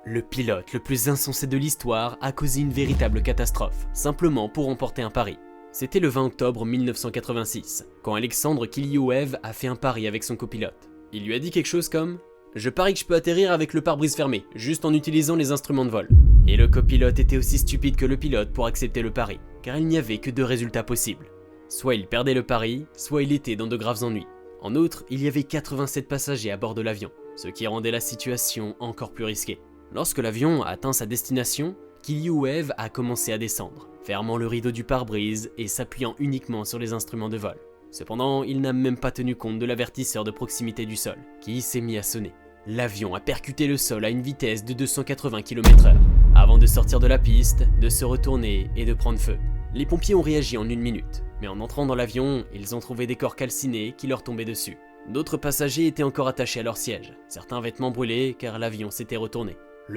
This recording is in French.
Le pilote le plus insensé de l'histoire a causé une véritable catastrophe, simplement pour remporter un pari. C'était le 20 octobre 1986, quand Alexandre Kilioev a fait un pari avec son copilote. Il lui a dit quelque chose comme « Je parie que je peux atterrir avec le pare-brise fermé, juste en utilisant les instruments de vol. » Et le copilote était aussi stupide que le pilote pour accepter le pari, car il n'y avait que deux résultats possibles. Soit il perdait le pari, soit il était dans de graves ennuis. En outre, il y avait 87 passagers à bord de l'avion, ce qui rendait la situation encore plus risquée. Lorsque l'avion a atteint sa destination, Kilioev a commencé à descendre, fermant le rideau du pare-brise et s'appuyant uniquement sur les instruments de vol. Cependant, il n'a même pas tenu compte de l'avertisseur de proximité du sol, qui s'est mis à sonner. L'avion a percuté le sol à une vitesse de 280 km/h, avant de sortir de la piste, de se retourner et de prendre feu. Les pompiers ont réagi en 1 minute, mais en entrant dans l'avion, ils ont trouvé des corps calcinés qui leur tombaient dessus. D'autres passagers étaient encore attachés à leur siège, certains vêtements brûlés car l'avion s'était retourné.